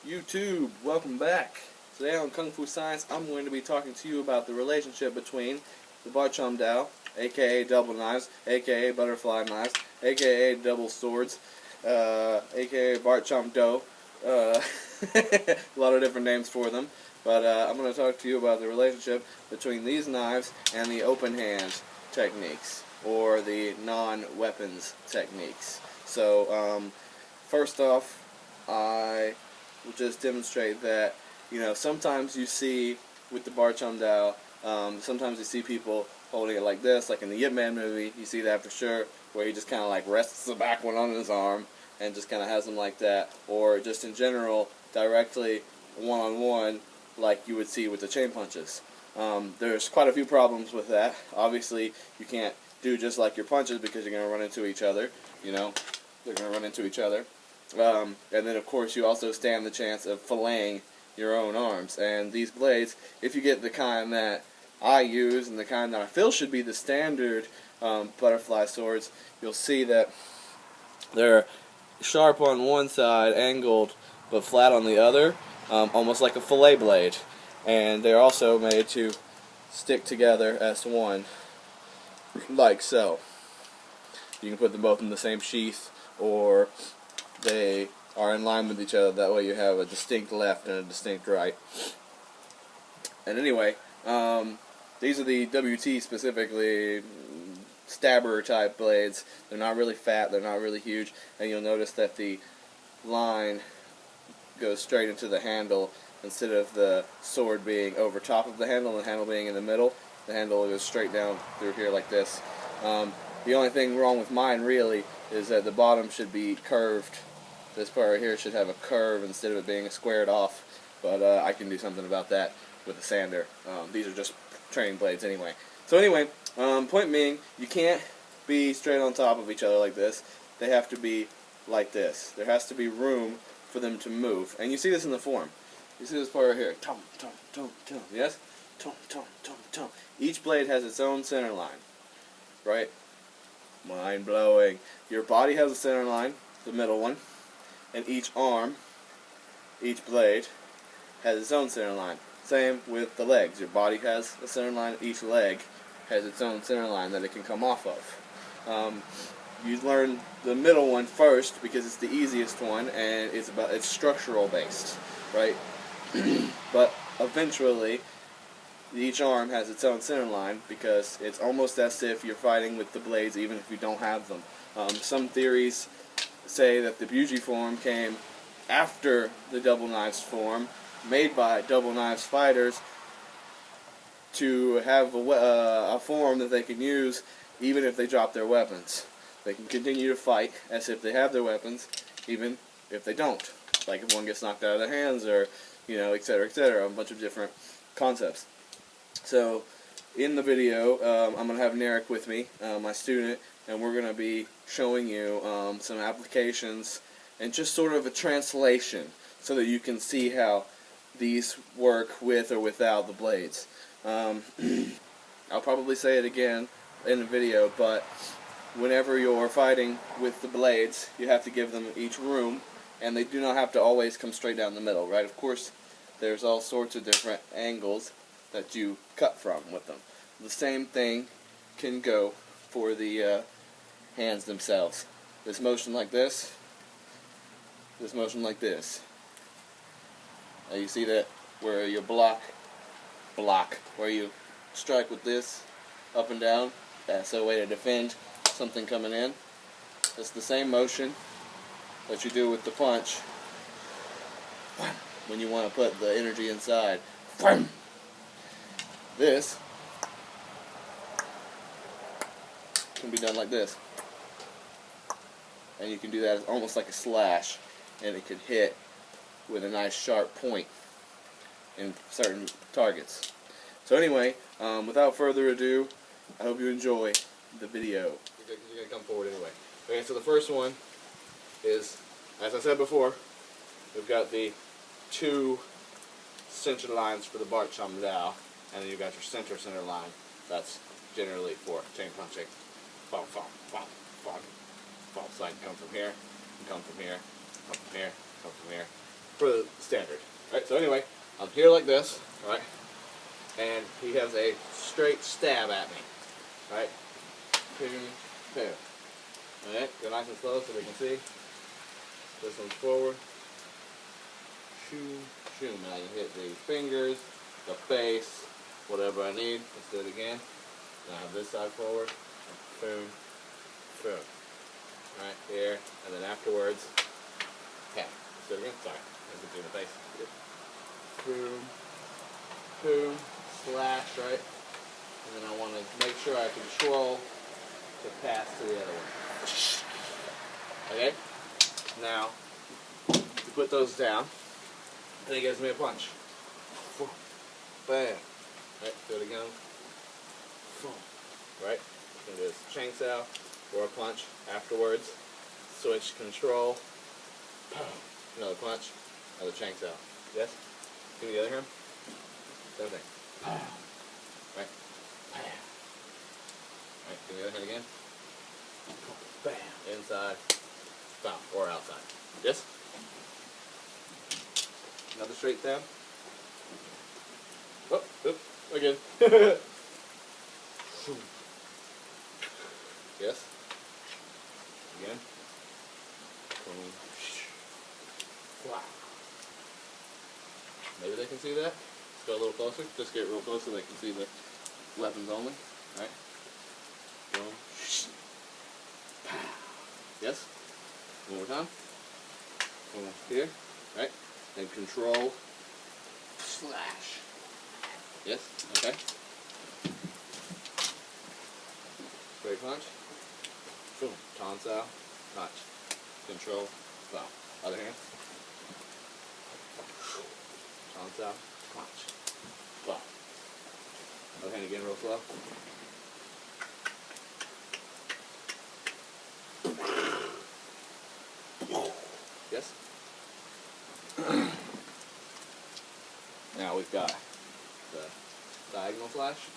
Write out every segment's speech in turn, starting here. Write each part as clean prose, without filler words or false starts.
YouTube, welcome back. Today on Kung Fu Science, I'm going to be talking to you about the relationship between the Barchom Dao, aka double knives, aka butterfly knives, aka double swords, aka Barchom Do. A lot of different names for them. But I'm going to talk to you about the relationship between these knives and the open hand techniques, or the non-weapons techniques. So, first off, I will just demonstrate that, sometimes you see with the Barchom Dao, sometimes you see people holding it like this, like in the Yip Man movie. You see that for sure, where he just kind of like rests the back one on his arm and just kind of has them like that, or just in general, directly one-on-one, like you would see with the chain punches. There's quite a few problems with that. Obviously, you can't do just like your punches because you're going to run into each other. They're going to run into each other. And then, of course, you also stand the chance of filleting your own arms. And these blades, if you get the kind that I use and the kind that I feel should be the standard butterfly swords, you'll see that they're sharp on one side, angled, but flat on the other, almost like a fillet blade. And they're also made to stick together as one, like so. You can put them both in the same sheath, or they are in line with each other. That way you have a distinct left and a distinct right. And anyway, these are the WT specifically stabber type blades. They're not really fat, they're not really huge, and you'll notice that the line goes straight into the handle instead of the sword being over top of the handle and the handle being in the middle. The handle goes straight down through here like this. The only thing wrong with mine really is that the bottom should be curved. This part right here should have a curve instead of it being squared off, but I can do something about that with a sander. These are just training blades anyway. So anyway, point being, you can't be straight on top of each other like this. They have to be like this. There has to be room for them to move. And you see this in the form. You see this part right here. Tum, tum, tum, tum. Yes? Tum, tum, tum, tum. Each blade has its own center line. Right? Mind-blowing. Your body has a center line, the middle one, and each arm, each blade, has its own center line. Same with the legs. Your body has a center line, each leg has its own center line that it can come off of. You learn the middle one first because it's the easiest one, and it's structural based, right? But eventually, each arm has its own center line because it's almost as if you're fighting with the blades even if you don't have them. Some theories say that the Buji form came after the double knives form, made by double knives fighters to have a form that they can use even if they drop their weapons. They can continue to fight as if they have their weapons even if they don't. Like if one gets knocked out of their hands, or etc., etc., a bunch of different concepts. So, in the video, I'm going to have Narek with me, my student, and we're going to be showing you some applications and just sort of a translation so that you can see how these work with or without the blades. I'll probably say it again in the video, but whenever you're fighting with the blades, you have to give them each room, and they do not have to always come straight down the middle, right? Of course, there's all sorts of different angles that you cut from with them. The same thing can go for the hands themselves. This motion like this motion like this. Now you see that where you block, where you strike with this up and down, that's a way to defend something coming in. It's the same motion that you do with the punch when you want to put the energy inside. This can be done like this, and you can do that almost like a slash, and it can hit with a nice sharp point in certain targets. So anyway, without further ado, I hope you enjoy the video. You're going to come forward anyway. Okay, so the first one is, as I said before, we've got the two center lines for the Barchom Dao, and then you've got your center line. That's generally for chain punching. Boom, boom, boom, boom, boom. So I can come from here, come from here, come from here, come from here, for the standard. Right. So anyway, I'm here like this. Right. And he has a straight stab at me. Right. Boom. Boom. Alright, go nice and slow so they can see. This one's forward. Shoom, shoom. And I can hit the fingers, the face, whatever I need. Let's do it again. Now I have this side forward. Boom, boom. Right here. And then afterwards, yeah. Let's do it again. Sorry. I have to do the face. Boom, boom, slash, right? And then I want to make sure I control to pass to the other one. Okay? Now, you put those down, and he gives me a punch. Bam. Right, do it again. Right? You can do this chainsaw or a punch afterwards. Switch control. Another punch, another chainsaw. Yes? Give me the other hand. Same thing. Right? Right, give me the other hand again. Bam. Inside. Bam. Or outside. Yes? Another straight stab. Oh, again. Yes? Again. Boom. Wow. Maybe they can see that. Let's go a little closer. Just get real close so they can see the weapons only. Alright? Boom. Yes? One more time. One here. Right? And control. Slash. Yes? Okay. Straight punch. Boom. Tonsau. Punch. Control. Bow. Other hand. Tonsau. Punch. Bow. Other hand again real slow. Yes? Now we've got the diagonal slash.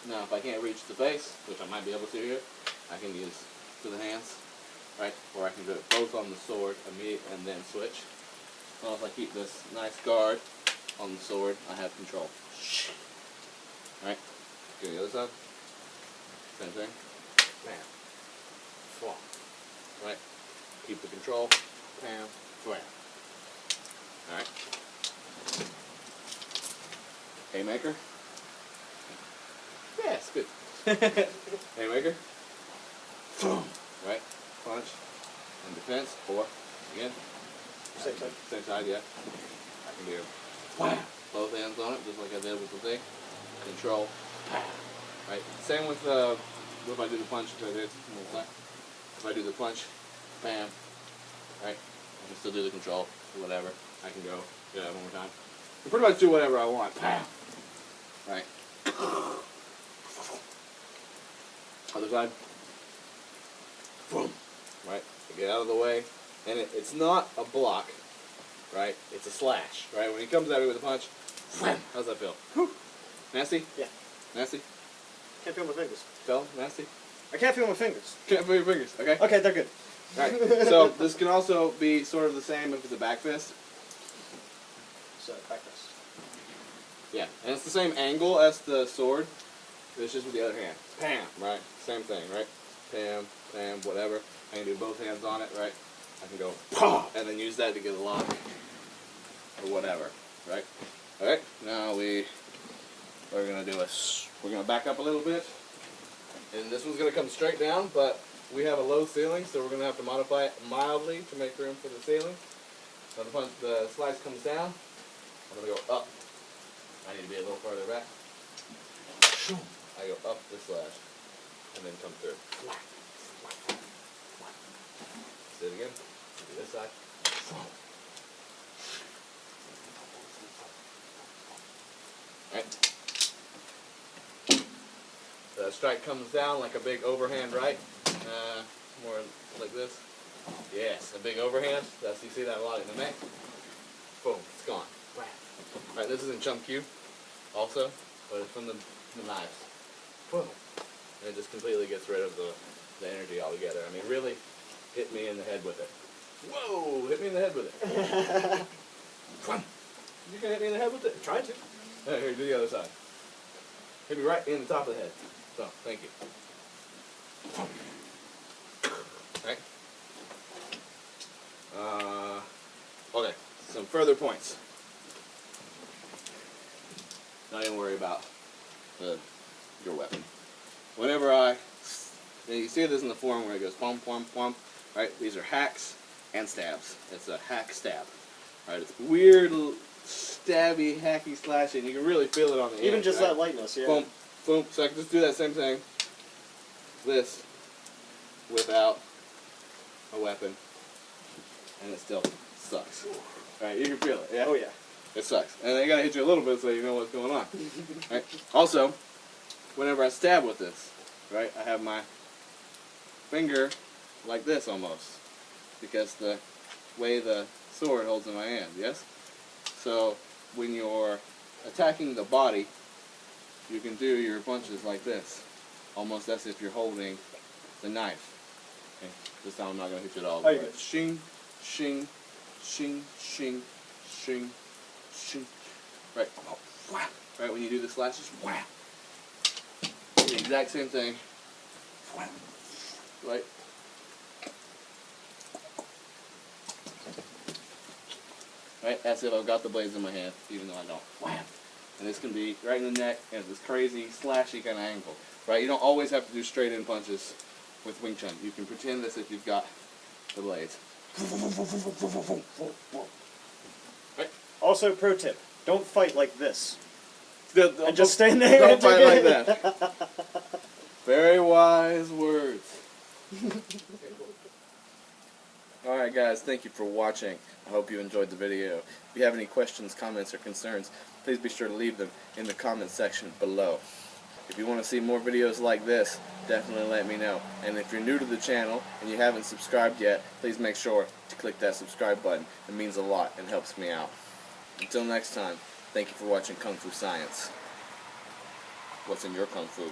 Now if I can't reach the face, which I might be able to here, I can use to the hands, right? Or I can do it both on the sword and then switch. Well, if I keep this nice guard on the sword, I have control. Right? Go to the other side. Same thing. Bam. Swap. Right? Keep the control. Bam. Bam. Alright. Haymaker. Yes, good. Haymaker. Right? Punch. And defense. Or, again. Same side. Same side, yeah. I can do wham. Both hands on it, just like I did with the thing. Control. Right? Same with if I do the punch, if I do the punch, bam. Right? I can still do the control, or whatever. I can go, do that one more time. I can pretty much do whatever I want. Bam. Right? Other side. Boom. Right? I get out of the way. And it's not a block, right? It's a slash, right? When he comes at me with a punch, wham. How's that feel? Whew. Nasty? Yeah. Nasty? Can't feel my fingers. Feel nasty? I can't feel my fingers. Can't feel your fingers, okay? Okay, they're good. Alright, so this can also be sort of the same if it's a back fist. So, back fist. Yeah, and it's the same angle as the sword. It's just with the other hand. Pam, right? Same thing, right? Pam, pam, whatever. I can do both hands on it, right? I can go, pah, and then use that to get a lock, or whatever, right? Alright, now we're going to do we're going to back up a little bit, and this one's going to come straight down, but we have a low ceiling, so we're going to have to modify it mildly to make room for the ceiling. So the slice comes down, I'm going to go up. I need to be a little farther back. I go up the slash, and then come through. Do it again. Do this side. Alright. The strike comes down like a big overhand right. More like this. Yes, a big overhand. That's, you see that a lot in the neck. Boom, it's gone. Alright, this is in chum Q also, but it's from the knives. Boom. And it just completely gets rid of the energy altogether. I mean, really hit me in the head with it. Whoa! Hit me in the head with it. Come on. You can hit me in the head with it. Trying to. Here, do the other side. Hit me right in the top of the head. So, thank you. Right. Okay. Some further points. Not even worry about your weapon. Whenever you see this in the forum where it goes pom pom pom, right? These are hacks and stabs. It's a hack stab, right? It's weird, stabby, hacky, slashy, and you can really feel it on the Even end, just right? that lightness, yeah. Boom, boom. So I can just do that same thing, this, without a weapon, and it still sucks. Right? You can feel it, yeah? Oh yeah. It sucks. And they gotta hit you a little bit so you know what's going on. Right? Also, whenever I stab with this, right, I have my finger like this almost, because the way the sword holds in my hand, yes? So when you're attacking the body, you can do your punches like this, almost as if you're holding the knife. Okay. This time I'm not gonna hit you at all. Oh, you're But good. shing, shing, shing, shing, shing, shing. Right. Right when you do the slashes, the exact same thing. Right. Right, as if I've got the blades in my hand, even though I don't. Wham! And this can be right in the neck and this crazy slashy kind of angle. Right, you don't always have to do straight in punches with Wing Chun. You can pretend as if you've got the blades. Right. Also, pro tip: don't fight like this. And just stand there Don't and fight do like it. that. Very wise words. Alright guys, thank you for watching. I hope you enjoyed the video. If you have any questions, comments, or concerns, please be sure to leave them in the comment section below. If you want to see more videos like this, definitely let me know. And if you're new to the channel and you haven't subscribed yet, please make sure to click that subscribe button. It means a lot and helps me out. Until next time, thank you for watching Kung Fu Science. What's in your Kung Fu?